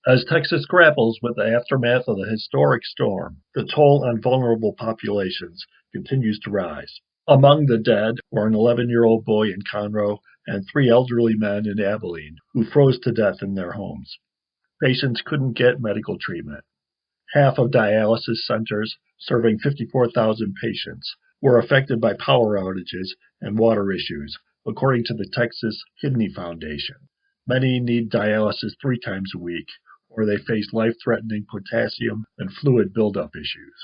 As Texas grapples with the aftermath of the historic storm, the toll on vulnerable populations continues to rise. Among the dead were an 11-year-old boy in Conroe and 3 elderly men in Abilene who froze to death in their homes. Patients couldn't get medical treatment. Half of dialysis centers, serving 54,000 patients, were affected by power outages and water issues, according to the Texas Kidney Foundation. Many need dialysis 3 times a week, or they face life-threatening potassium and fluid buildup issues.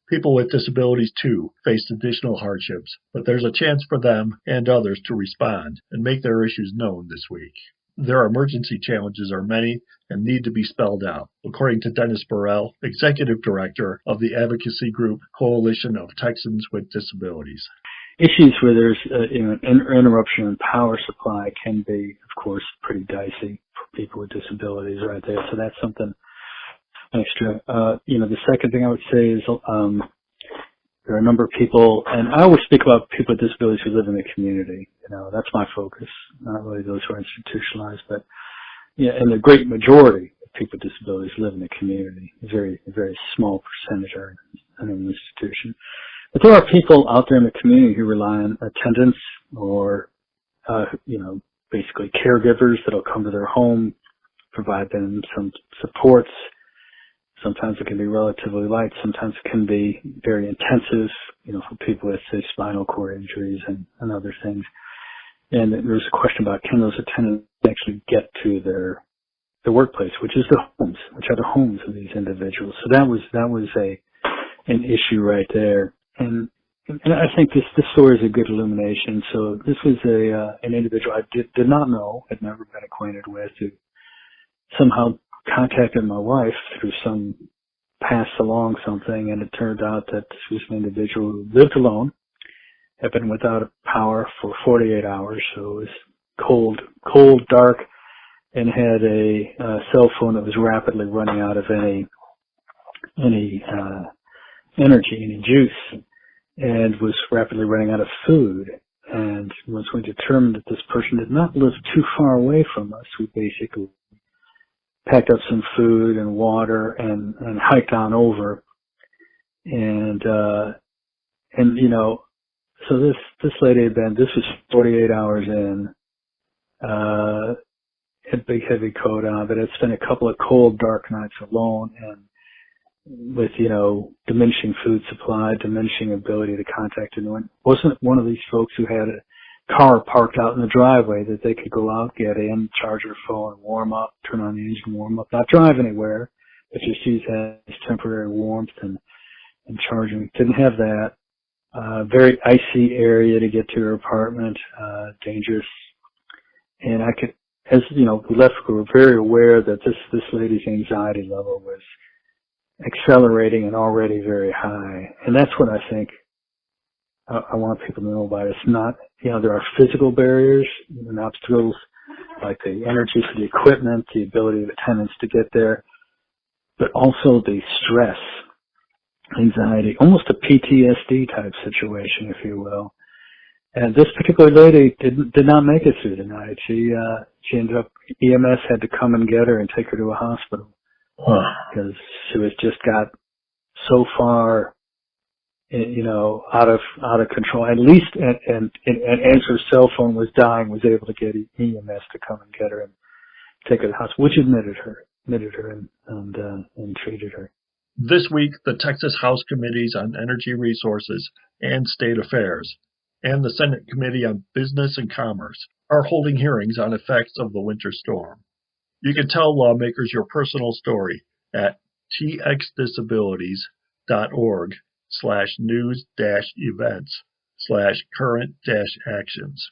People with disabilities, too, face additional hardships, but there's a chance for them and others to respond and make their issues known this week. Their emergency challenges are many and need to be spelled out, according to Dennis Borel, Executive Director of the advocacy group Coalition of Texans with Disabilities. Issues where there's an interruption in power supply can be, of course, pretty dicey for people with disabilities right there. So that's something extra. The second thing I would say is there are a number of people, and I always speak about people with disabilities who live in the community. That's my focus, not really those who are institutionalized, but and the great majority of people with disabilities live in the community. A very small percentage are in an institution. But there are people out there in the community who rely on attendants or, basically caregivers that'll come to their home, provide them some supports. Sometimes it can be relatively light. Sometimes it can be very intensive, for people with, say, spinal cord injuries and other things. And there's a question about can those attendants actually get to their workplace, which is the homes, which are the homes of these individuals. So that was an issue right there. And I think this story is a good illumination. So this was an individual I did not know, had never been acquainted with, who somehow contacted my wife through passed along something, and it turned out that this was an individual who lived alone, had been without power for 48 hours, so it was cold, dark, and had a cell phone that was rapidly running out of any energy, any juice, and was rapidly running out of food. And once we determined that this person did not live too far away from us, we basically packed up some food and water and hiked on over. And so this lady this was 48 hours in, had big heavy coat on, but had spent a couple of cold, dark nights alone, and with, diminishing food supply, diminishing ability to contact anyone. Wasn't one of these folks who had a car parked out in the driveway that they could go out, get in, charge their phone, warm up, turn on the engine, warm up, not drive anywhere, but just use that as temporary warmth and charging. Didn't have that. Very icy area to get to her apartment, dangerous. And we left, we were very aware that this lady's anxiety level was accelerating and already very high. And that's what I think I want people to know about. It's not, there are physical barriers and obstacles like the energy for the equipment, the ability of attendants to get there, but also the stress, anxiety, almost a PTSD type situation, if you will. And this particular lady did not make it through the night. She ended up, EMS had to come and get her and take her to a hospital because she was just got so far, out of control. At least, and as her cell phone was dying, was able to get EMS to come and get her and take her to the hospital, which admitted her and treated her. This week, the Texas House Committees on Energy Resources and State Affairs and the Senate Committee on Business and Commerce are holding hearings on effects of the winter storm. You can tell lawmakers your personal story at txdisabilities.org/news-events/current-actions.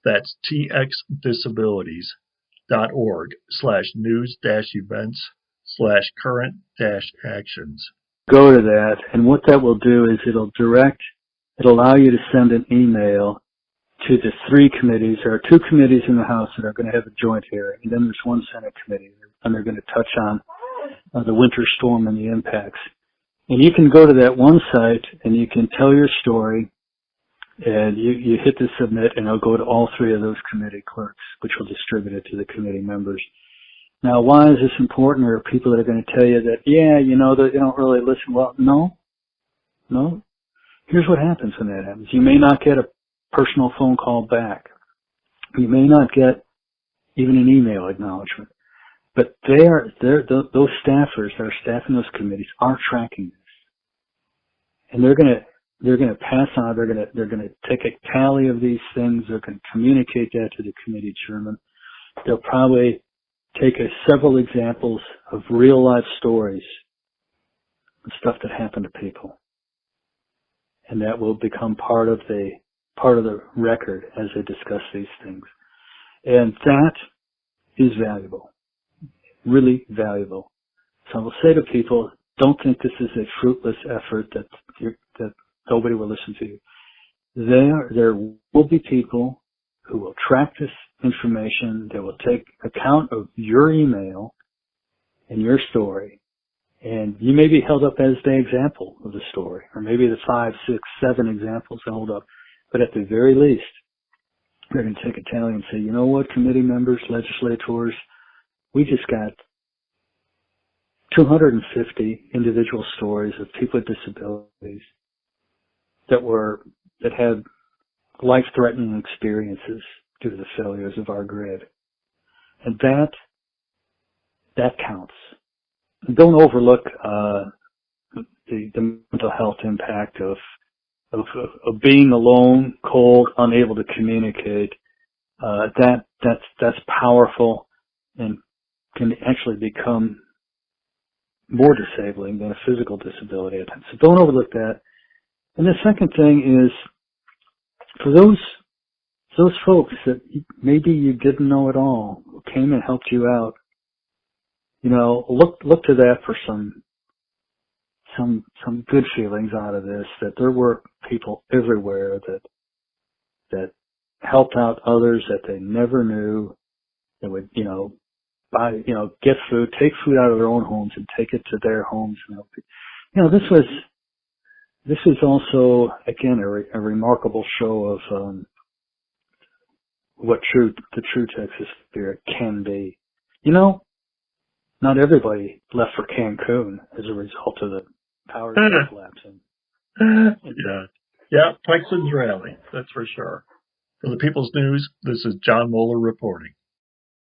That's txdisabilities.org/news-events/current-actions. Go to that, and what that will do is it'll allow you to send an email to the 3 committees. There are 2 committees in the House that are going to have a joint hearing, and then there's 1 Senate committee, and they're going to touch on the winter storm and the impacts. And you can go to that one site, and you can tell your story, and you hit the submit, and it'll go to all 3 of those committee clerks, which will distribute it to the committee members. Now, why is this important? There are people that are going to tell you that, yeah, they don't really listen. Well, no. Here's what happens when that happens. You may not get a personal phone call back. You may not get even an email acknowledgement. But those staffers that are staffing those committees are tracking this. And they're going to pass on, they're going to take a tally of these things. They're going to communicate that to the committee chairman. They'll probably take several examples of real life stories and stuff that happened to people. And that will become part of the record as they discuss these things. And that is valuable. Really valuable. So I will say to people, don't think this is a fruitless effort that nobody will listen to you. There will be people who will track this information. They will take account of your email and your story. And you may be held up as the example of the story, or maybe the 5, 6, 7 examples held up. But at the very least, they're going to take a tally and say, you know what, committee members, legislators, we just got 250 individual stories of people with disabilities that had life-threatening experiences due to the failures of our grid. And that counts. And don't overlook the mental health impact of being alone, cold, unable to communicate. That's powerful and can actually become more disabling than a physical disability at times. So don't overlook that. And the second thing is, for those folks that maybe you didn't know at all, who came and helped you out, look to that for some good feelings out of this, that there were people everywhere that helped out others that they never knew, that would, get food, take food out of their own homes and take it to their homes. This was also, again, a remarkable show of what the true Texas spirit can be. Not everybody left for Cancun as a result of the power collapsing. Yeah, Texans rally, that's for sure. For the People's News, this is John Moeller reporting.